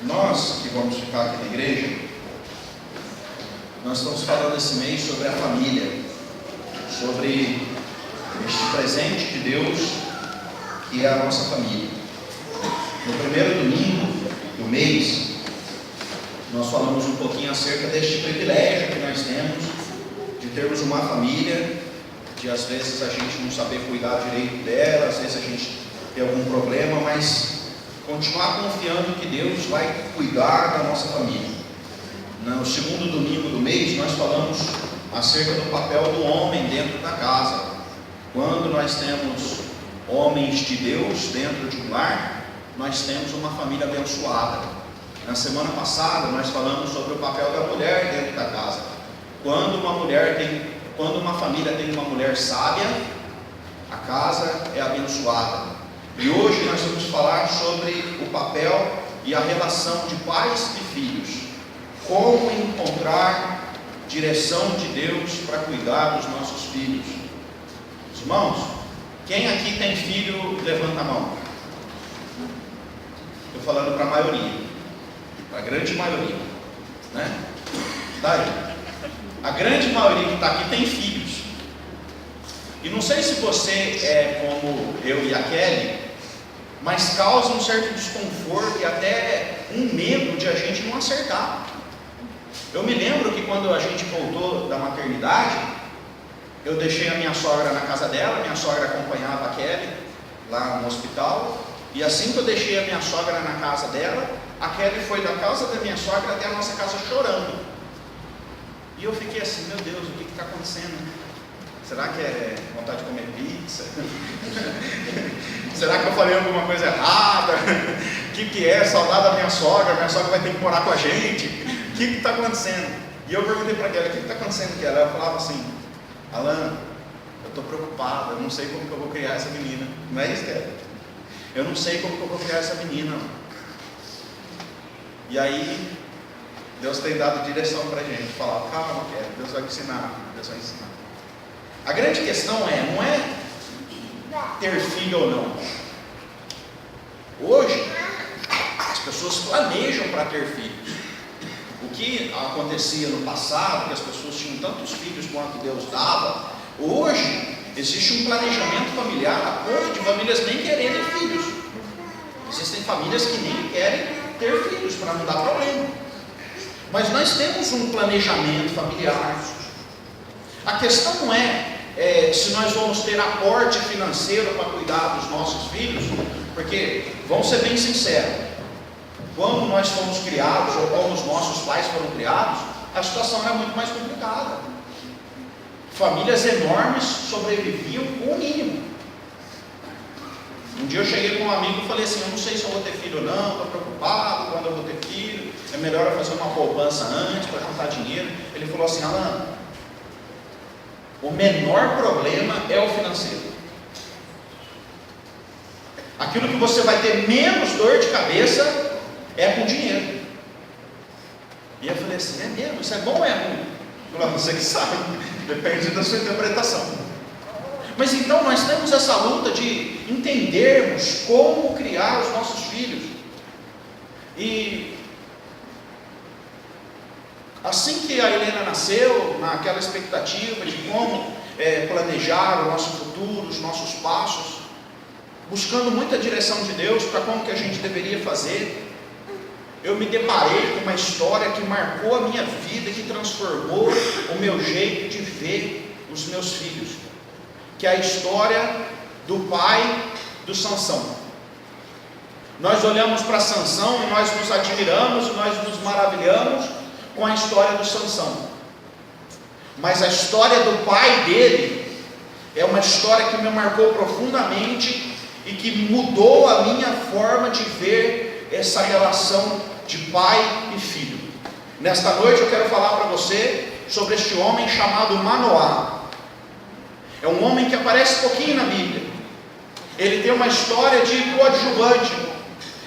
Nós que vamos ficar aqui na igreja, nós estamos falando esse mês sobre a família, sobre este presente de Deus que é a nossa família. No primeiro domingo do mês, nós falamos um pouquinho acerca deste privilégio que nós temos de termos uma família, de às vezes a gente não saber cuidar direito dela, às vezes a gente tem algum problema, mas continuar confiando que Deus vai cuidar da nossa família. No segundo domingo do mês, nós falamos acerca do papel do homem dentro da casa. Quando nós temos homens de Deus dentro de um lar, nós temos uma família abençoada. Na semana passada, nós falamos sobre o papel da mulher dentro da casa. Quando uma família tem uma mulher sábia, a casa é abençoada. E hoje nós vamos falar sobre o papel e a relação de pais e filhos. Como encontrar direção de Deus para cuidar dos nossos filhos. Irmãos, quem aqui tem filho, levanta a mão. Estou falando para a maioria, para a grande maioria, né? Daí, a grande maioria que está aqui tem filhos. E não sei se você é como eu e a Kelly, mas causa um certo desconforto e até um medo de a gente não acertar. Eu me lembro que quando a gente voltou da maternidade, eu deixei a minha sogra na casa dela, minha sogra acompanhava a Kelly lá no hospital, e assim que eu deixei a minha sogra na casa dela, a Kelly foi da casa da minha sogra até a nossa casa chorando. E eu fiquei assim, meu Deus, o que está acontecendo? Será que é vontade de comer pizza? Será que eu falei alguma coisa errada? O que é? Saudade da minha sogra vai ter que morar com a gente? O que está acontecendo? E eu perguntei para ela, o que está acontecendo com ela? Ela falava assim, Alan, eu estou preocupado, eu não sei como que eu vou criar essa menina. Não é isso, Kelly? Eu não sei como que eu vou criar essa menina. E aí, Deus tem dado direção para a gente, falar, calma, Kelly, Deus vai ensinar, Deus vai ensinar. A grande questão não é ter filho ou não. Hoje, as pessoas planejam para ter filhos. O que acontecia no passado, que as pessoas tinham tantos filhos quanto Deus dava, hoje existe um planejamento familiar a ponto de famílias nem quererem filhos. Existem famílias que nem querem ter filhos para não dar problema. Mas nós temos um planejamento familiar. A questão não é se nós vamos ter aporte financeiro para cuidar dos nossos filhos, porque, vamos ser bem sinceros, quando nós fomos criados, ou quando os nossos pais foram criados, a situação era muito mais complicada. Famílias enormes sobreviviam com o mínimo. Um dia eu cheguei com um amigo e falei assim, eu não sei se eu vou ter filho ou não, estou preocupado quando eu vou ter filho, é melhor eu fazer uma poupança antes para juntar dinheiro. Ele falou assim, Alan, o menor problema é o financeiro. Aquilo que você vai ter menos dor de cabeça é com dinheiro. E eu falei assim, é mesmo? Isso é bom ou é ruim? Eu falei, você que sabe, depende da sua interpretação. Mas então nós temos essa luta de entendermos como criar os nossos filhos. E assim que a Helena nasceu, naquela expectativa de como planejar o nosso futuro, os nossos passos, buscando muita direção de Deus para como que a gente deveria fazer, eu me deparei com uma história que marcou a minha vida, que transformou o meu jeito de ver os meus filhos, que é a história do pai do Sansão. Nós olhamos para Sansão e nós nos admiramos, nós nos maravilhamos com a história do Sansão, mas a história do pai dele é uma história que me marcou profundamente e que mudou a minha forma de ver essa relação de pai e filho. Nesta noite eu quero falar para você sobre este homem chamado Manoá. É um homem que aparece pouquinho na Bíblia. Ele tem uma história de coadjuvante.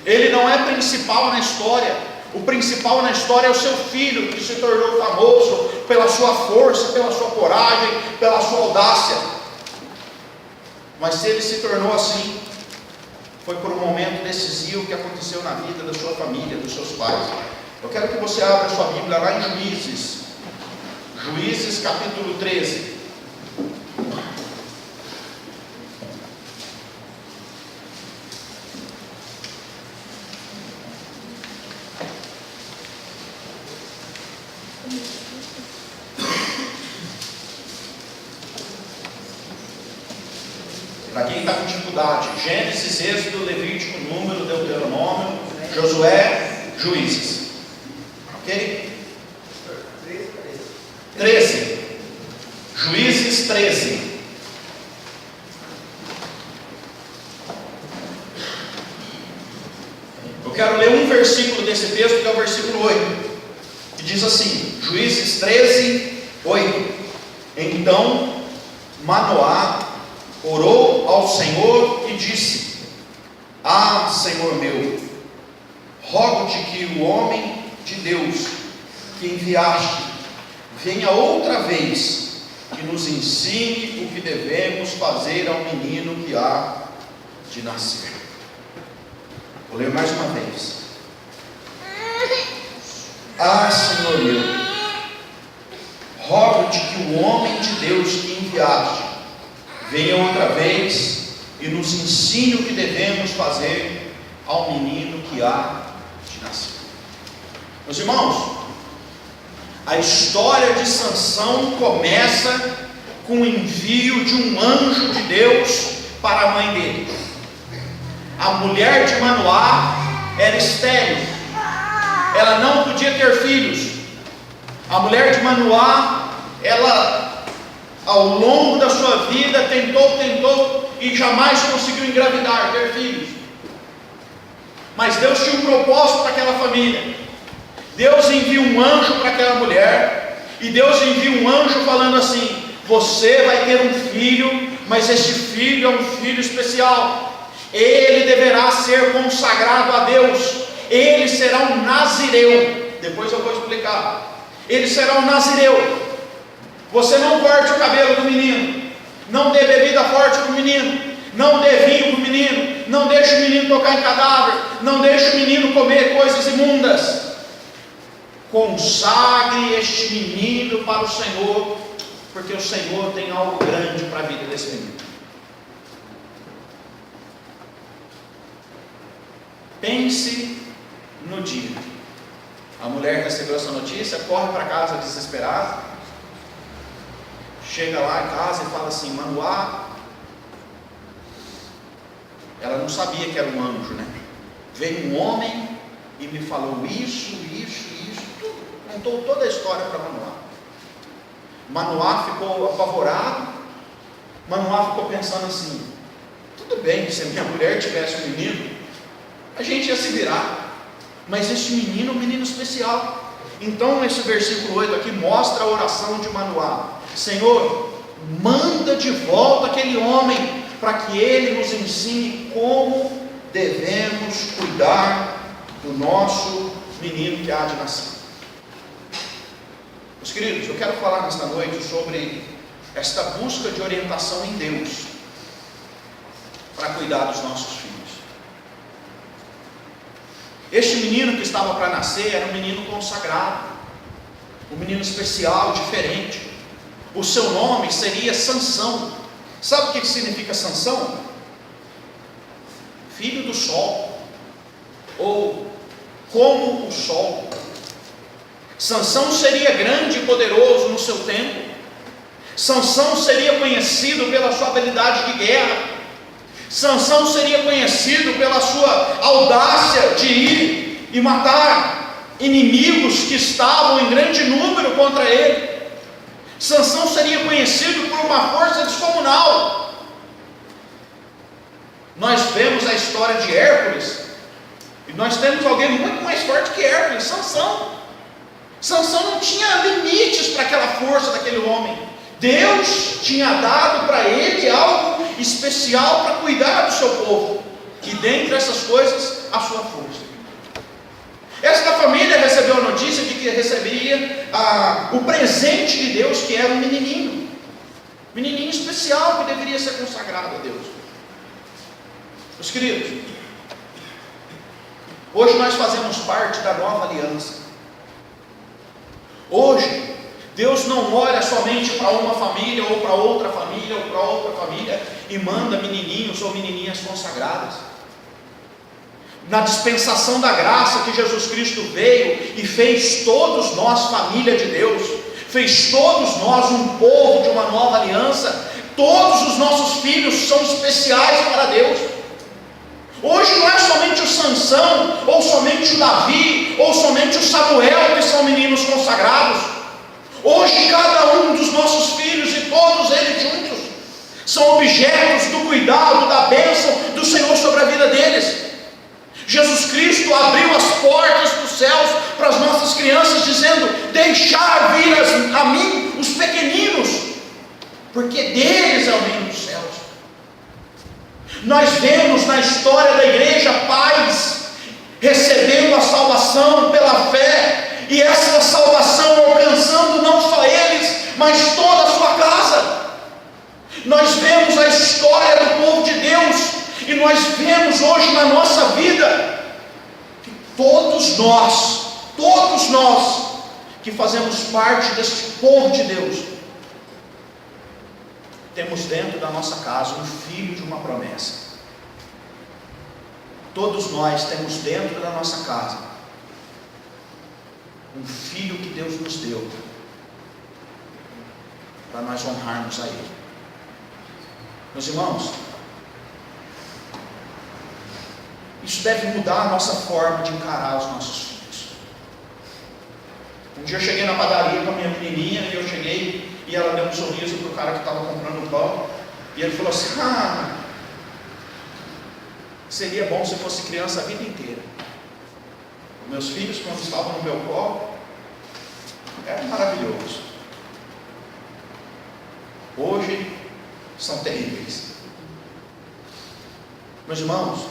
Ele não é principal na história. O principal na história é o seu filho, que se tornou famoso pela sua força, pela sua coragem, pela sua audácia. Mas se ele se tornou assim, foi por um momento decisivo que aconteceu na vida da sua família, dos seus pais. Eu quero que você abra sua Bíblia lá em Juízes. Juízes capítulo 13. Para quem está com dificuldade, Gênesis, Êxodo, Levítico, Número, Deuteronômio, Josué, Juízes. Ok? 13. Juízes 13. Eu quero ler um versículo desse texto, que é o versículo 8, que diz assim, Juízes 13, 8. Então Manoá orou ao Senhor e disse: Ah, Senhor meu, rogo-te que o homem de Deus que enviaste venha outra vez e nos ensine o que devemos fazer ao menino que há de nascer. Vou ler mais uma vez. Ah, Senhor meu, rogo-te que o homem de Deus que enviaste venha outra vez e nos ensine o que devemos fazer ao menino que há de nascer. Meus irmãos, a história de Sansão começa com o envio de um anjo de Deus para a mãe dele. A mulher de Manoá era estéril, ela não podia ter filhos. A mulher de Manoá, ela, ao longo da sua vida, tentou e jamais conseguiu engravidar, ter filhos. Mas Deus tinha um propósito para aquela família. Deus envia um anjo para aquela mulher, e Deus envia um anjo falando assim: você vai ter um filho, mas este filho é um filho especial. Ele deverá ser consagrado a Deus. Ele será um nazireu. Depois eu vou explicar. Ele será um nazireu. Você não corte o cabelo do menino, não dê bebida forte para o menino, não dê vinho para o menino, não deixe o menino tocar em cadáver, não deixe o menino comer coisas imundas. Consagre este menino para o Senhor, porque o Senhor tem algo grande para a vida desse menino. Pense no dia. A mulher recebeu essa notícia, corre para casa desesperada, chega lá em casa e fala assim: Manoá. Ela não sabia que era um anjo, né? Veio um homem e me falou isso, tudo. Contou toda a história para Manoá. Manoá ficou apavorado. Manoá ficou pensando assim: tudo bem, se a minha mulher tivesse um menino, a gente ia se virar, mas este menino é um menino especial. Então esse versículo 8 aqui mostra a oração de Manoá: Senhor, manda de volta aquele homem, para que ele nos ensine como devemos cuidar do nosso menino que há de nascer. Meus queridos, eu quero falar nesta noite sobre esta busca de orientação em Deus para cuidar dos nossos filhos. Este menino que estava para nascer era um menino consagrado, um menino especial, diferente. O seu nome seria Sansão. Sabe o que significa Sansão? Filho do sol, ou como o sol. Sansão seria grande e poderoso no seu tempo. Sansão seria conhecido pela sua habilidade de guerra. Sansão seria conhecido pela sua audácia de ir e matar inimigos que estavam em grande número contra ele. Sansão seria conhecido por uma força descomunal. Nós vemos a história de Hércules, e nós temos alguém muito mais forte que Hércules, Sansão. Sansão não tinha limites para aquela força daquele homem. Deus tinha dado para ele algo especial para cuidar do seu povo, e dentre essas coisas, a sua força. Esta família recebeu a notícia de que receberia o presente de Deus, que era um menininho especial, que deveria ser consagrado a Deus. Meus queridos, Hoje nós fazemos parte da nova aliança. Hoje, Deus não olha somente para uma família, ou para outra família, ou para outra família, e manda menininhos ou menininhas consagradas. Na dispensação da graça que Jesus Cristo veio e fez todos nós família de Deus, fez todos nós um povo de uma nova aliança. Todos os nossos filhos são especiais para Deus. Hoje não é somente o Sansão, ou somente o Davi, ou somente o Samuel que são meninos consagrados. Hoje cada um dos nossos filhos e todos eles juntos são objetos do cuidado, da bênção do Senhor sobre a vida deles. Jesus Cristo abriu as portas dos céus para as nossas crianças, dizendo: deixar vir a mim os pequeninos, porque deles é o reino dos céus. Nós vemos na história da igreja pais recebendo a salvação pela fé, e essa salvação alcançando não só eles, mas toda a sua casa. Nós vemos a história do povo de Deus, e nós vemos hoje na nossa vida que todos nós que fazemos parte deste povo de Deus, temos dentro da nossa casa um filho de uma promessa. Todos nós temos dentro da nossa casa um filho que Deus nos deu para nós honrarmos a Ele. Meus irmãos, isso deve mudar a nossa forma de encarar os nossos filhos. Um dia eu cheguei na padaria com a minha menininha, e eu cheguei e ela deu um sorriso para o cara que estava comprando o pão, e ele falou assim: seria bom se fosse criança a vida inteira. Meus filhos, quando estavam no meu colo, era maravilhoso. Hoje são terríveis. Meus irmãos,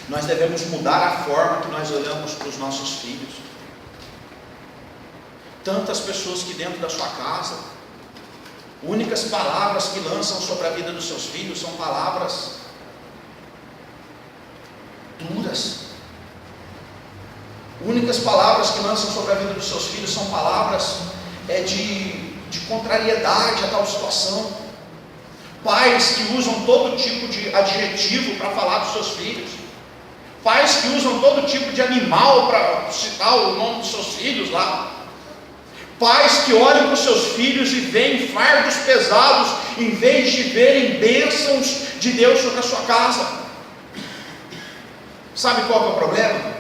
nós devemos mudar a forma que nós olhamos para os nossos filhos. Tantas pessoas que dentro da sua casa, únicas palavras que lançam sobre a vida dos seus filhos são palavras duras. Únicas palavras que lançam sobre a vida dos seus filhos são palavras de contrariedade a tal situação. Pais que usam todo tipo de adjetivo para falar dos seus filhos. Pais que usam todo tipo de animal para citar o nome dos seus filhos lá. Pais que olham para os seus filhos e veem fardos pesados, em vez de verem bênçãos de Deus sobre a sua casa. Sabe qual é o problema?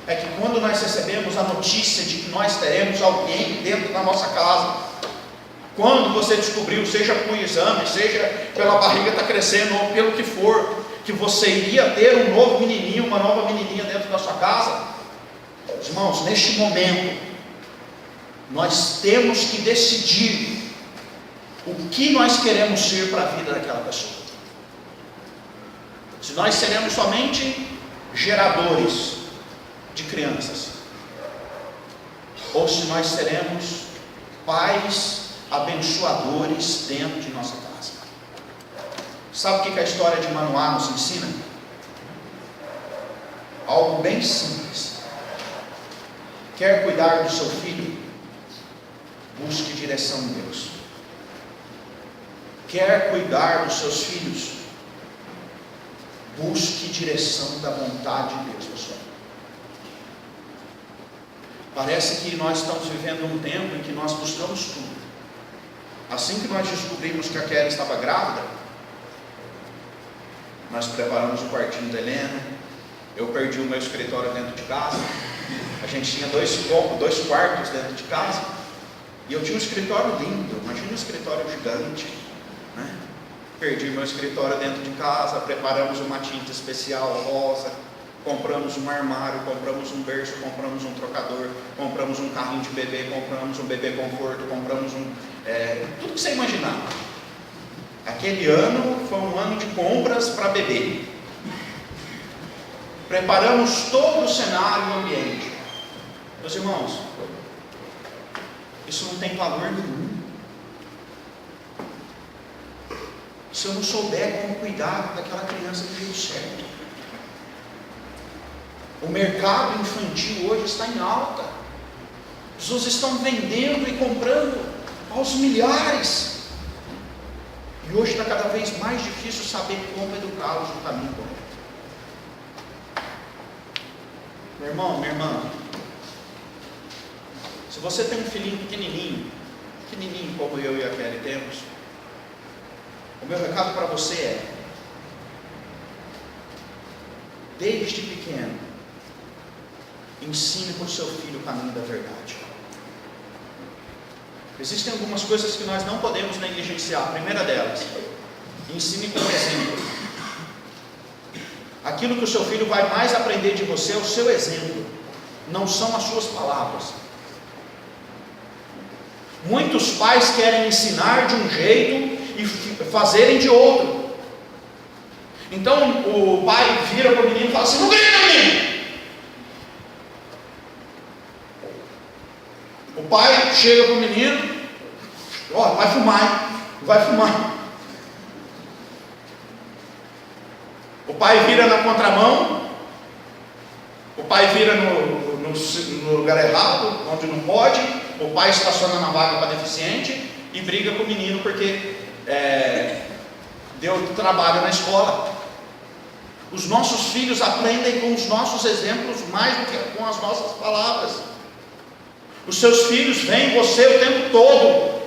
É que quando nós recebemos a notícia de que nós teremos alguém dentro da nossa casa, quando você descobriu, seja por exame, seja pela barriga estar crescendo, ou pelo que for, que você iria ter um novo menininho, uma nova menininha dentro da sua casa, irmãos, neste momento, nós temos que decidir o que nós queremos ser para a vida daquela pessoa. Se nós seremos somente geradores de crianças, ou se nós seremos pais abençoadores dentro de nossa casa. Sabe o que a história de Manoá nos ensina? Algo bem simples. Quer cuidar do seu filho? Busque direção em Deus. Quer cuidar dos seus filhos? Busque direção da vontade de Deus, pessoal. Parece que nós estamos vivendo um tempo em que nós buscamos tudo. Assim que nós descobrimos que a Kelly estava grávida, nós preparamos o quartinho da Helena. Eu perdi o meu escritório dentro de casa. A gente tinha dois quartos dentro de casa, e eu tinha um escritório lindo. Imagina um escritório gigante, né? Perdi meu escritório dentro de casa. Preparamos uma tinta especial rosa, compramos um armário, compramos um berço, compramos um trocador, compramos um carrinho de bebê, compramos um bebê conforto, compramos tudo que você imaginar. Aquele ano foi um ano de compras para bebê. Preparamos todo o cenário e o ambiente. Meus irmãos, isso não tem valor nenhum se eu não souber como cuidar daquela criança do jeito certo. O mercado infantil hoje está em alta. As pessoas estão vendendo e comprando aos milhares. E hoje está cada vez mais difícil saber como educá-los no caminho correto. Meu irmão, minha irmã, se você tem um filhinho pequenininho como eu e a Kelly temos, o meu recado para você é: desde pequeno, ensine para o seu filho o caminho da verdade. Existem algumas coisas que nós não podemos negligenciar. A primeira delas, ensine com exemplo. Aquilo que o seu filho vai mais aprender de você é o seu exemplo, não são as suas palavras. Muitos pais querem ensinar de um jeito e fazerem de outro. Então o pai vira para o menino e fala assim: não grita, menino! O pai chega para o menino: ó, vai fumar. O pai vira na contramão, o pai vira no lugar errado, onde não pode, o pai estaciona na vaga para deficiente e briga com o menino porque deu trabalho na escola. Os nossos filhos aprendem com os nossos exemplos mais do que com as nossas palavras. Os seus filhos veem você o tempo todo.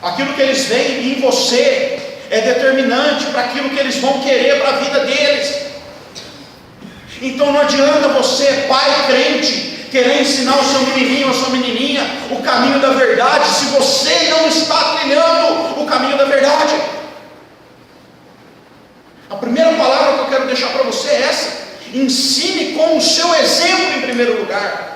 Aquilo que eles veem em você é determinante para aquilo que eles vão querer para a vida deles. Então não adianta você, pai crente, querer ensinar o seu menininho, a sua menininha, o caminho da verdade, se você não está trilhando o caminho da verdade. A primeira palavra que eu quero deixar para você é essa: ensine com o seu exemplo em primeiro lugar.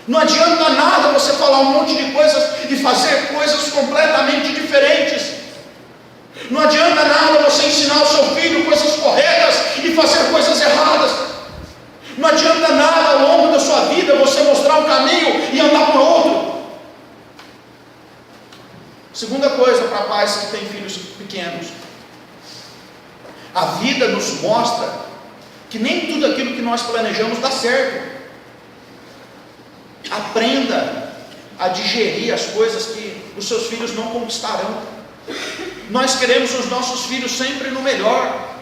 Não adianta nada você falar um monte de coisas e fazer coisas completamente diferentes. Não adianta nada você ensinar ao seu filho coisas corretas e fazer coisas erradas. Não adianta nada ao longo da sua vida você mostrar um caminho e andar por outro. Segunda coisa para pais que têm filhos pequenos: a vida nos mostra que nem tudo aquilo que nós planejamos dá certo. Aprenda a digerir as coisas que os seus filhos não conquistarão. Nós queremos os nossos filhos sempre no melhor.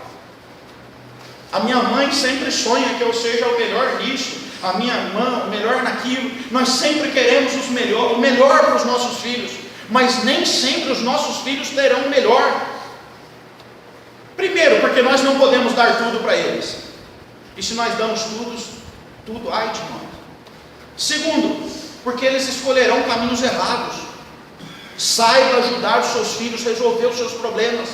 A minha mãe sempre sonha que eu seja o melhor nisso, a minha irmã o melhor naquilo. Nós sempre queremos o melhor para os nossos filhos, mas nem sempre os nossos filhos terão o melhor. Primeiro, porque nós não podemos dar tudo para eles, e se nós damos tudo, ai de nós. Segundo, porque eles escolherão caminhos errados. Saiba ajudar os seus filhos a resolver os seus problemas.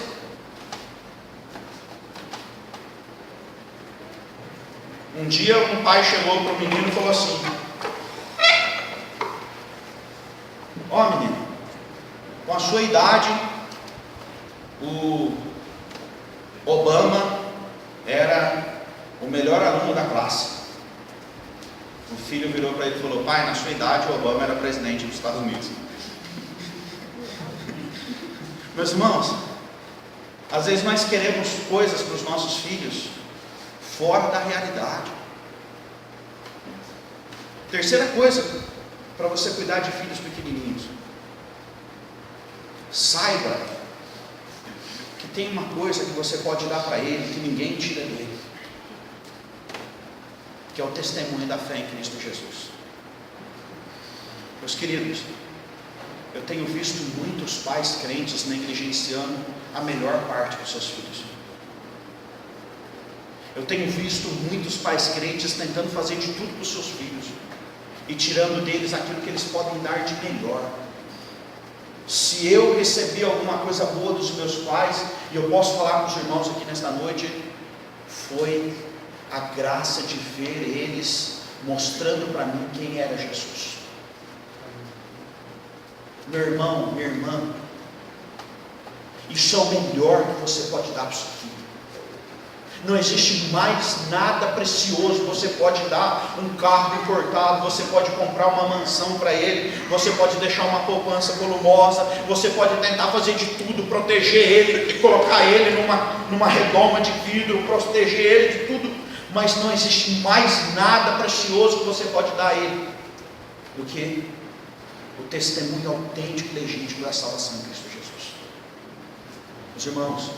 Um dia um pai chegou para o menino e falou assim: ó menino, com a sua idade, o Obama era o melhor aluno da classe. O filho virou para ele e falou: pai, na sua idade o Obama era presidente dos Estados Unidos. Meus irmãos, às vezes nós queremos coisas para os nossos filhos fora da realidade. Terceira coisa para você cuidar de filhos pequenininhos: saiba que tem uma coisa que você pode dar para ele que ninguém tira dele, que é o testemunho da fé em Cristo Jesus. Meus queridos, eu tenho visto muitos pais crentes negligenciando a melhor parte dos seus filhos. Eu tenho visto muitos pais crentes tentando fazer de tudo para os seus filhos e tirando deles aquilo que eles podem dar de melhor. Se eu recebi alguma coisa boa dos meus pais, e eu posso falar com os irmãos aqui nesta noite, foi a graça de ver eles mostrando para mim quem era Jesus. Meu irmão, minha irmã, isso é o melhor que você pode dar para o seu filho. Não existe mais nada precioso. Você pode dar um carro importado, você pode comprar uma mansão para ele, você pode deixar uma poupança volumosa, você pode tentar fazer de tudo, proteger ele, colocar ele numa redoma de vidro, proteger ele de tudo, mas não existe mais nada precioso que você pode dar a Ele do que o testemunho autêntico e legítimo da salvação em Cristo Jesus. Meus irmãos,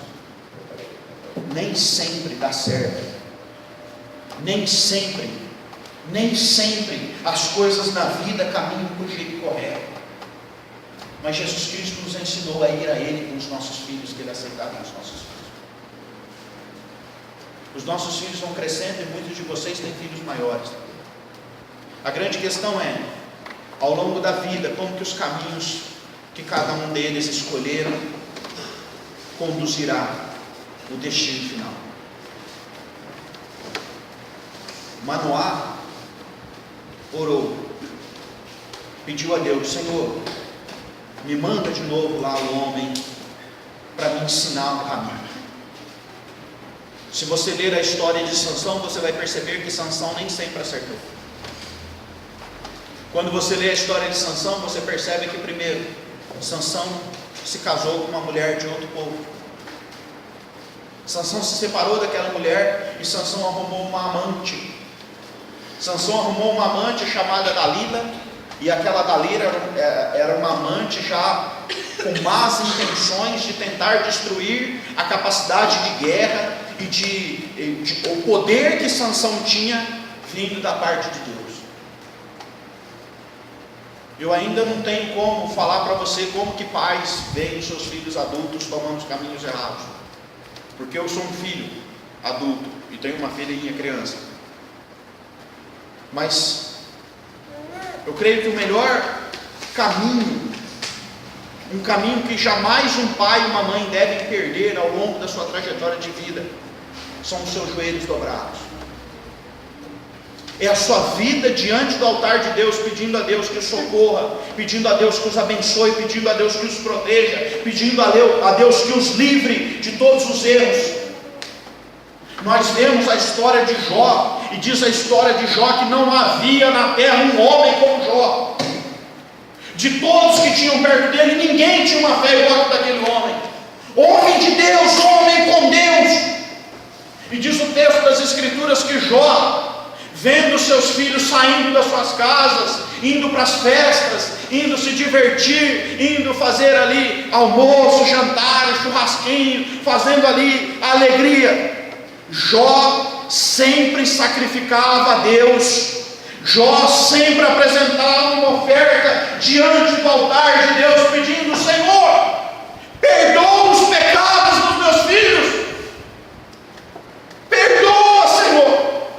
nem sempre dá certo, nem sempre as coisas na vida caminham por jeito correto, mas Jesus Cristo nos ensinou a ir a Ele com os nossos filhos, que Ele aceitava nos nossos filhos. Os nossos filhos vão crescendo e muitos de vocês têm filhos maiores. A grande questão é, ao longo da vida, como que os caminhos que cada um deles escolheram conduzirá o destino final. Manoá orou, pediu a Deus: Senhor, me manda de novo lá o homem para me ensinar o caminho. Se você ler a história de Sansão, você vai perceber que Sansão nem sempre acertou. Quando você lê a história de Sansão, você percebe que primeiro, Sansão se casou com uma mulher de outro povo. Sansão se separou daquela mulher e Sansão arrumou uma amante. Sansão arrumou uma amante chamada Dalila, e aquela Dalila era uma amante já com más intenções de tentar destruir a capacidade de guerra e o poder que Sansão tinha vindo da parte de Deus. Eu ainda não tenho como falar para você como que pais veem seus filhos adultos tomando os caminhos errados, porque eu sou um filho adulto e tenho uma filhinha criança. Mas eu creio que o melhor caminho, um caminho que jamais um pai e uma mãe devem perder ao longo da sua trajetória de vida, são os seus joelhos dobrados. É a sua vida diante do altar de Deus, pedindo a Deus que os socorra, pedindo a Deus que os abençoe, pedindo a Deus que os proteja, pedindo a Deus que os livre de todos os erros. Nós vemos a história de Jó, e diz a história de Jó que não havia na terra um homem como Jó. De todos que tinham perto dele, ninguém tinha uma fé igual que daquele homem. Homem de Deus, homem com Deus. E diz o texto das Escrituras que Jó, vendo seus filhos saindo das suas casas, indo para as festas, indo se divertir, indo fazer ali almoço, jantar, churrasquinho, fazendo ali a alegria, Jó sempre sacrificava a Deus. Jó sempre apresentava uma oferta diante do altar de Deus, pedindo: Senhor, perdoa os pecados dos meus filhos, perdoa, Senhor,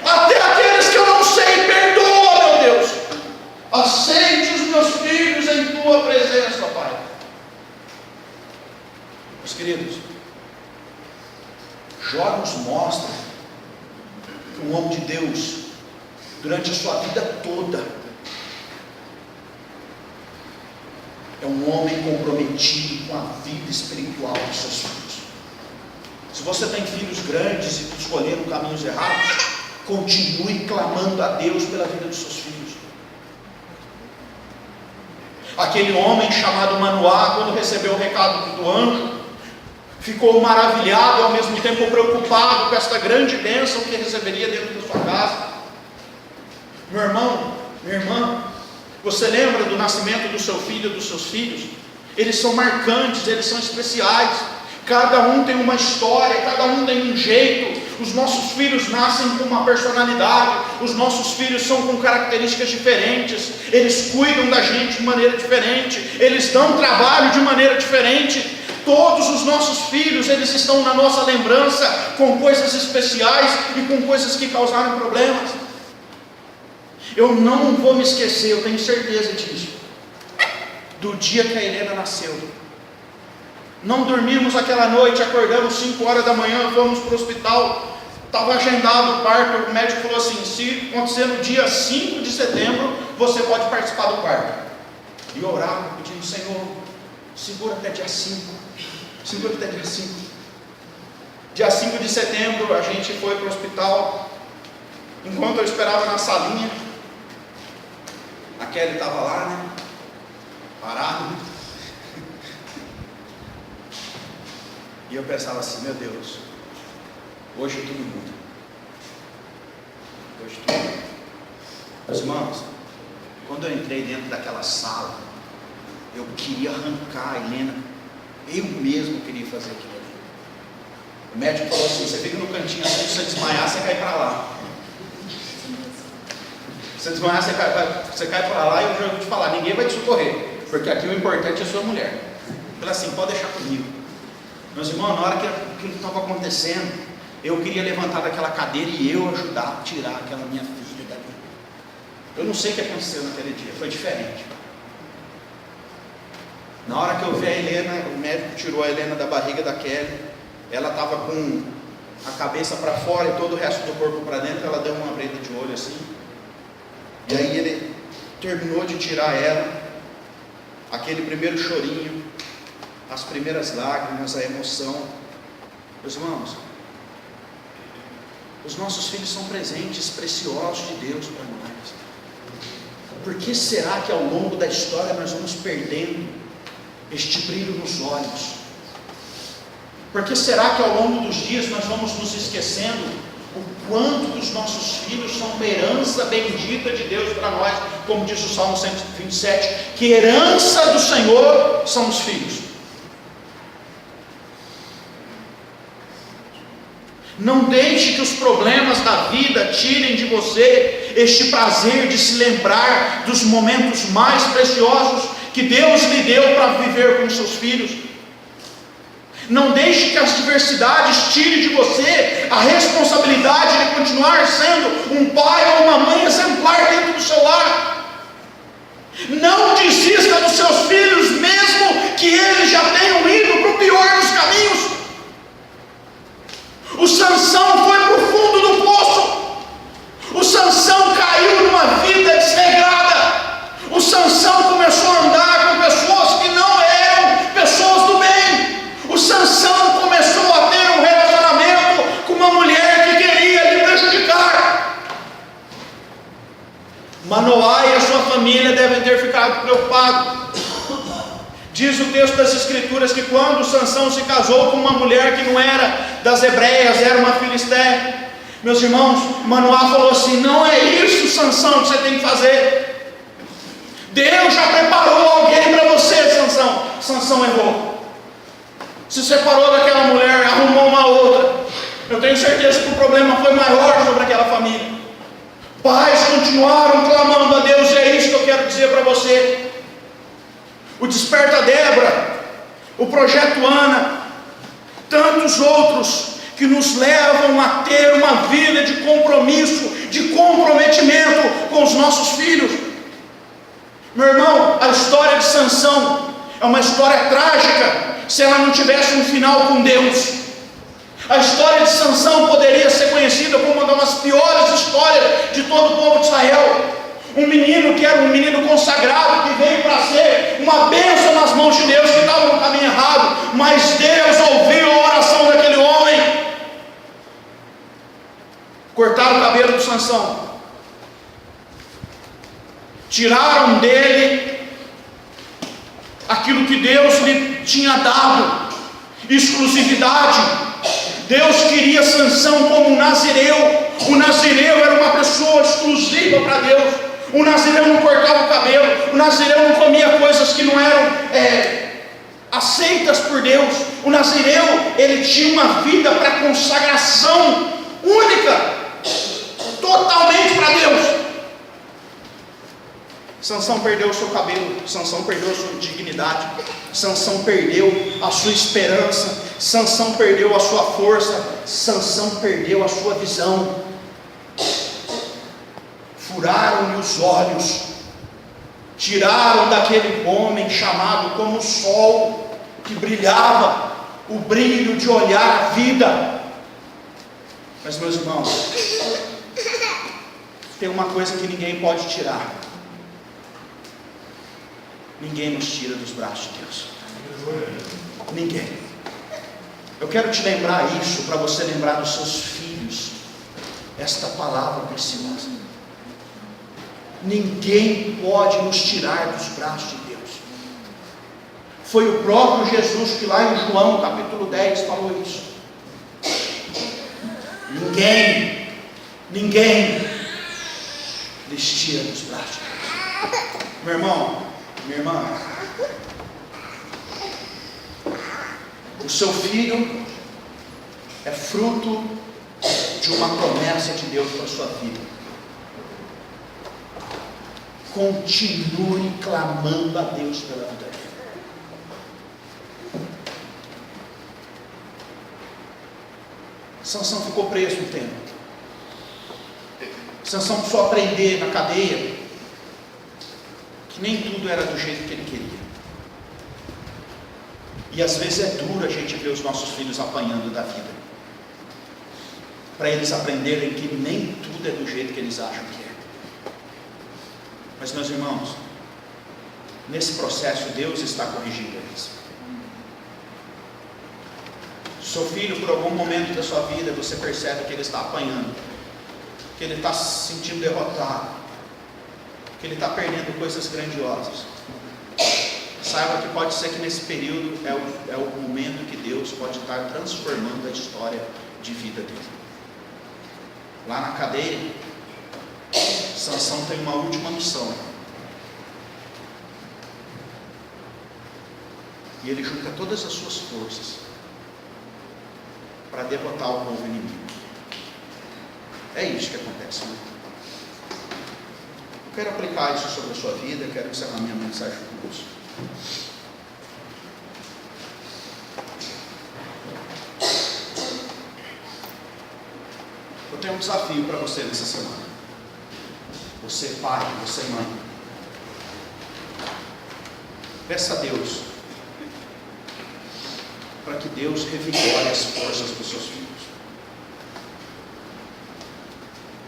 até aqueles que eu não sei, perdoa, meu Deus, aceite os meus filhos em tua presença, Pai. Meus queridos, Jó nos mostra que um homem de Deus, durante a sua vida toda, é um homem comprometido com a vida espiritual dos seus filhos. Se você tem filhos grandes e escolheram caminhos errados, continue clamando a Deus pela vida dos seus filhos. Aquele homem chamado Manoá, quando recebeu o recado do anjo, ficou maravilhado e ao mesmo tempo preocupado com esta grande bênção que receberia dentro da sua casa. Meu irmão, minha irmã, você lembra do nascimento do seu filho, dos seus filhos? Eles são marcantes, eles são especiais. Cada um tem uma história, cada um tem um jeito. Os nossos filhos nascem com uma personalidade, os nossos filhos são com características diferentes, eles cuidam da gente de maneira diferente, eles dão trabalho de maneira diferente. Todos os nossos filhos, eles estão na nossa lembrança com coisas especiais e com coisas que causaram problemas. Eu não vou me esquecer, eu tenho certeza disso, do dia que a Helena nasceu. Não dormimos aquela noite, acordamos 5 horas da manhã, fomos para o hospital, estava agendado o parto, o médico falou assim: se acontecer no dia 5 de setembro, você pode participar do parto. E eu orava, pedindo: Senhor, segura até dia 5, segura até dia 5. Dia 5 de setembro, a gente foi para o hospital. Enquanto eu esperava na salinha, a Kelly estava lá, né? Parado. E eu pensava assim: meu Deus, hoje tudo muda. depois de tudo. Meus irmãos, quando eu entrei dentro daquela sala, eu queria arrancar a Helena, eu mesmo queria fazer aquilo ali. O médico falou assim: você fica no cantinho assim, se você desmaiar, você cai para lá. Se você desmaiar, você cai para lá, e eu já vou te falar, ninguém vai te socorrer, porque aqui o importante é a sua mulher. Ele assim, pode deixar comigo. Meus irmãos, na hora que aquilo estava acontecendo, eu queria levantar daquela cadeira e eu ajudar a tirar aquela minha filha dali. Eu não sei o que aconteceu naquele dia, foi diferente. Na hora que eu vi a Helena, o médico tirou a Helena da barriga da Kelly, ela estava com a cabeça para fora e todo o resto do corpo para dentro, ela deu uma breda de olho assim, e aí ele terminou de tirar ela, aquele primeiro chorinho, as primeiras lágrimas, a emoção. Meus irmãos, os nossos filhos são presentes preciosos de Deus para nós. Por que será que ao longo da história nós vamos perdendo este brilho nos olhos? Por que será que ao longo dos dias nós vamos nos esquecendo o quanto os nossos filhos são uma herança bendita de Deus para nós, como diz o Salmo 127, que herança do Senhor são os filhos. Não deixe que os problemas da vida tirem de você este prazer de se lembrar dos momentos mais preciosos que Deus lhe deu para viver com os seus filhos. Não deixe que as diversidades tirem de você a responsabilidade de continuar sendo um pai ou uma mãe exemplar dentro do seu lar. Não desista dos seus filhos, mesmo que eles já tenham ido para o pior dos caminhos. O Sansão foi para o fundo do poço. O Sansão caiu numa vida desregrada. O Sansão começou a andar com pessoas que não eram pessoas do bem. O Sansão começou a ter um relacionamento com uma mulher que queria lhe prejudicar. Manoá e a sua família devem ter ficado preocupados. Diz o texto das Escrituras que quando Sansão se casou com uma mulher que não era das hebreias, era uma filisteia, meus irmãos, Manoá falou assim: não é isso, Sansão, que você tem que fazer. Deus já preparou alguém para você, Sansão. Sansão errou, se separou daquela mulher, arrumou uma outra. Eu tenho certeza que o problema foi maior sobre aquela família. Pais continuaram clamando a Deus, e é isso que eu quero dizer para você. O Desperta Débora, o Projeto Ana, tantos outros que nos levam a ter uma vida de compromisso, de comprometimento com os nossos filhos. Meu irmão, a história de Sansão é uma história trágica se ela não tivesse um final com Deus. A história de Sansão poderia ser conhecida como uma das piores histórias de todo o povo de Israel. Um menino que era um menino consagrado, que veio para ser uma bênção nas mãos de Deus, que estava no caminho errado, mas Deus ouviu a oração daquele homem. Cortaram o cabelo do Sansão, tiraram dele aquilo que Deus lhe tinha dado, exclusividade. Deus queria Sansão como um nazireu. O nazireu era uma pessoa exclusiva para Deus. O nazireu não cortava o cabelo, o nazireu não comia coisas que não eram aceitas por Deus. O nazireu, ele tinha uma vida para consagração única, totalmente para Deus. Sansão perdeu o seu cabelo, Sansão perdeu a sua dignidade, Sansão perdeu a sua esperança, Sansão perdeu a sua força, Sansão perdeu a sua visão. Furaram-lhe os olhos, tiraram daquele homem chamado como o sol, que brilhava, o brilho de olhar a vida. Mas, meus irmãos, tem uma coisa que ninguém pode tirar. Ninguém nos tira dos braços de Deus. Ninguém. Eu quero te lembrar isso, para você lembrar dos seus filhos, esta palavra preciosa. Ninguém pode nos tirar dos braços de Deus. Foi o próprio Jesus que lá em João capítulo 10 falou isso. Ninguém tira dos braços de Deus. Meu irmão, minha irmã, o seu filho é fruto de uma promessa de Deus para a sua vida. Continue clamando a Deus pela vida dele. Sansão ficou preso um tempo. Sansão precisou aprender na cadeia que nem tudo era do jeito que ele queria. E às vezes é duro a gente ver os nossos filhos apanhando da vida, para eles aprenderem que nem tudo é do jeito que eles acham que é. Mas, meus irmãos, nesse processo Deus está corrigindo eles. Seu filho, por algum momento da sua vida, você percebe que ele está apanhando, que ele está se sentindo derrotado, que ele está perdendo coisas grandiosas. Saiba que pode ser que nesse período é o momento que Deus pode estar transformando a história de vida dele. Lá na cadeia, Sansão tem uma última missão. E ele junta todas as suas forças para derrotar o povo inimigo. É isso que acontece, né? Eu quero aplicar isso sobre a sua vida. Eu quero encerrar minha mensagem com isso. Eu tenho um desafio para você nessa semana. Você pai, você mãe, peça a Deus para que Deus revigore as forças dos seus filhos.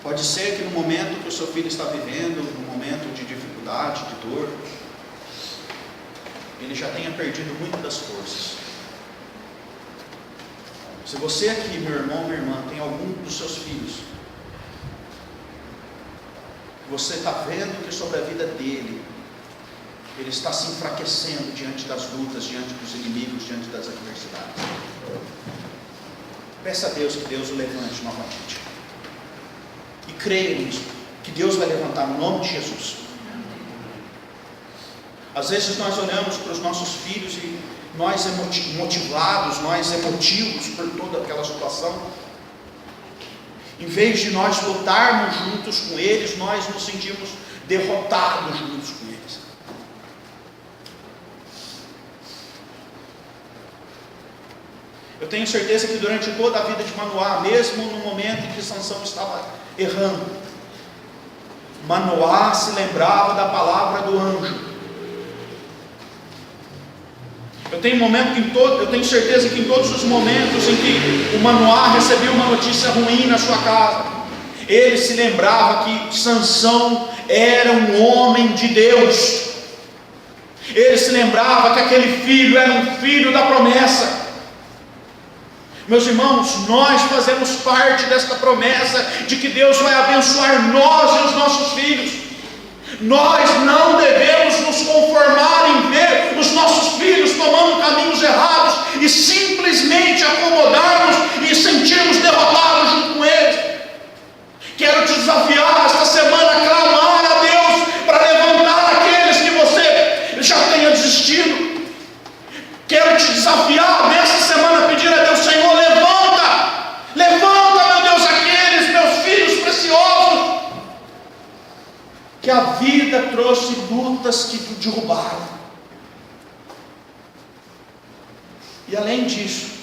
Pode ser que no momento que o seu filho está vivendo, no momento de dificuldade, de dor, ele já tenha perdido muito das forças. Se você aqui, meu irmão, minha irmã, tem algum dos seus filhos, você está vendo que sobre a vida dele, ele está se enfraquecendo diante das lutas, diante dos inimigos, diante das adversidades, peça a Deus que Deus o levante novamente. E creia nisso, que Deus vai levantar no nome de Jesus. Às vezes nós olhamos para os nossos filhos e nós motivados, nós emotivos por toda aquela situação, em vez de nós lutarmos juntos com eles, nós nos sentimos derrotados juntos com eles. Eu tenho certeza que durante toda a vida de Manoá, mesmo no momento em que Sansão estava errando, Manoá se lembrava da palavra do anjo. Eu tenho certeza que em todos os momentos em que o Manoá recebeu uma notícia ruim na sua casa, ele se lembrava que Sansão era um homem de Deus. Ele se lembrava que aquele filho era um filho da promessa. Meus irmãos, nós fazemos parte desta promessa de que Deus vai abençoar nós e os nossos filhos. Nós não devemos nos conformar em ver os nossos filhos tomando caminhos errados e simplesmente acomodarmos e sentirmos derrotados junto com eles. Quero te desafiar esta semana a clamar a Deus para levantar aqueles que você já tenha desistido. Quero te desafiar nesta semana a pedir a Deus: Senhor, levanta, meu Deus, aqueles meus filhos preciosos que a vida trouxe lutas que derrubaram. E além disso,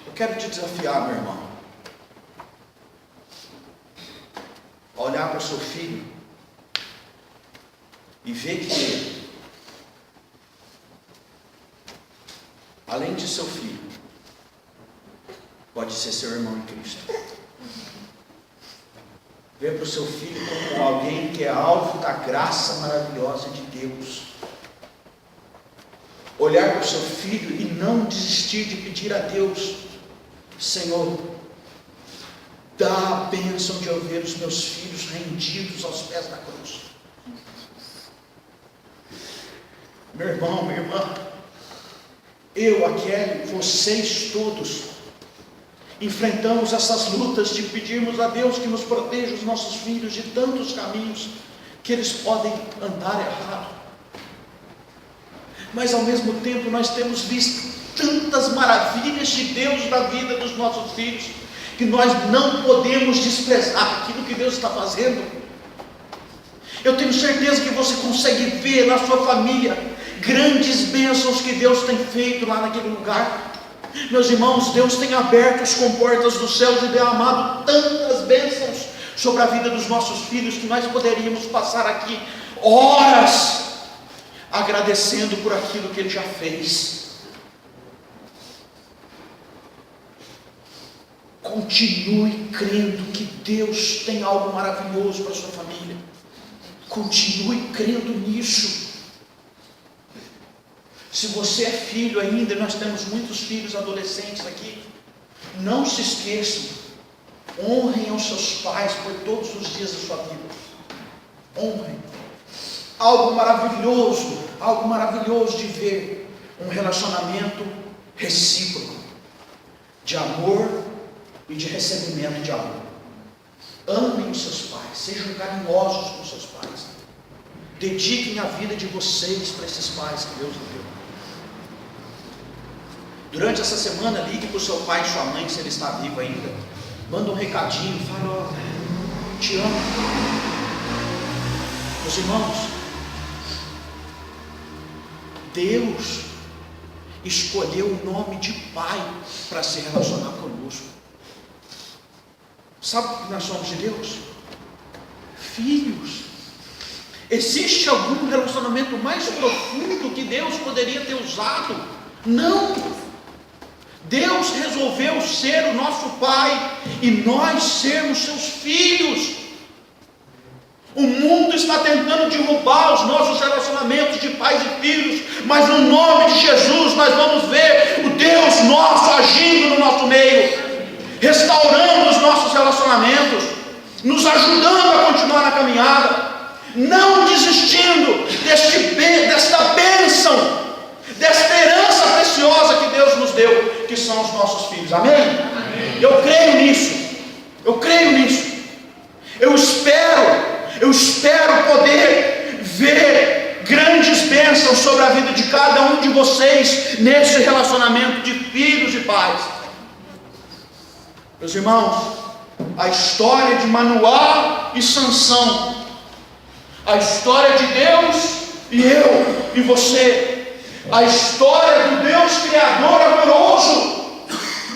eu quero te desafiar, meu irmão, a olhar para o seu filho e ver que ele, além de seu filho, pode ser seu irmão em Cristo. Ver para o seu filho como alguém que é alvo da graça maravilhosa de Deus. Olhar para o seu filho e não desistir de pedir a Deus: Senhor, dá a bênção de eu ver os meus filhos rendidos aos pés da cruz. Meu irmão, minha irmã, eu, a Kelly, vocês todos, enfrentamos essas lutas de pedirmos a Deus que nos proteja os nossos filhos de tantos caminhos que eles podem andar errado. Mas ao mesmo tempo nós temos visto tantas maravilhas de Deus na vida dos nossos filhos, que nós não podemos desprezar aquilo que Deus está fazendo. Eu tenho certeza que você consegue ver na sua família grandes bênçãos que Deus tem feito lá naquele lugar. Meus irmãos, Deus tem aberto as comportas dos céus e derramado tantas bênçãos sobre a vida dos nossos filhos, que nós poderíamos passar aqui horas agradecendo por aquilo que Ele já fez. Continue crendo que Deus tem algo maravilhoso para a sua família. Continue crendo nisso. Se você é filho ainda, nós temos muitos filhos adolescentes aqui, não se esqueçam, honrem os seus pais por todos os dias da sua vida. Honrem. Algo maravilhoso de ver um relacionamento recíproco, de amor e de recebimento de amor. Amem os seus pais, sejam carinhosos com os seus pais, dediquem a vida de vocês para esses pais que Deus deu. Durante essa semana, ligue para o seu pai e sua mãe, se ele está vivo ainda, manda um recadinho, fala: ó, te amo. Meus irmãos, Deus escolheu o nome de pai para se relacionar conosco. Sabe o que nós somos de Deus? Filhos. Existe algum relacionamento mais profundo que Deus poderia ter usado? Não. Deus resolveu ser o nosso pai e nós sermos seus filhos. O mundo está tentando derrubar os nossos relacionamentos de pais e filhos, mas no nome de Jesus nós vamos ver o Deus nosso agindo no nosso meio, restaurando os nossos relacionamentos, nos ajudando a continuar na caminhada, não desistindo desta bênção, desta herança preciosa que Deus nos deu, que são os nossos filhos. Amém? Amém. Eu creio nisso. Eu espero poder ver grandes bênçãos sobre a vida de cada um de vocês nesse relacionamento de filhos e pais. Meus irmãos, a história de Manoá e Sansão, a história de Deus e eu e você, a história do Deus Criador amoroso,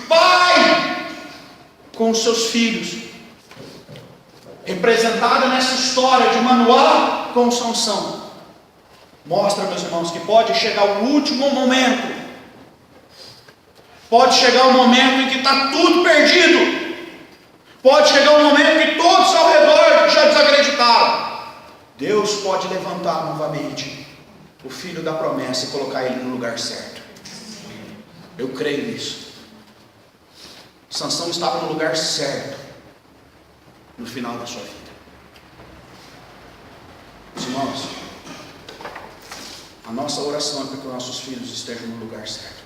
Pai com os seus filhos, representada nessa história de Manoá com Sansão, mostra, meus irmãos, que pode chegar o último momento, pode chegar um momento em que está tudo perdido, pode chegar um momento em que todos ao redor já desacreditaram. Deus pode levantar novamente o filho da promessa e colocar ele no lugar certo. Eu creio nisso. Sansão estava no lugar certo no final da sua vida. Meus irmãos, a nossa oração é para que os nossos filhos estejam no lugar certo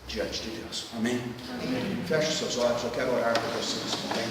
diante de Deus. Amém? Amém. Feche os seus olhos, eu quero orar por vocês também.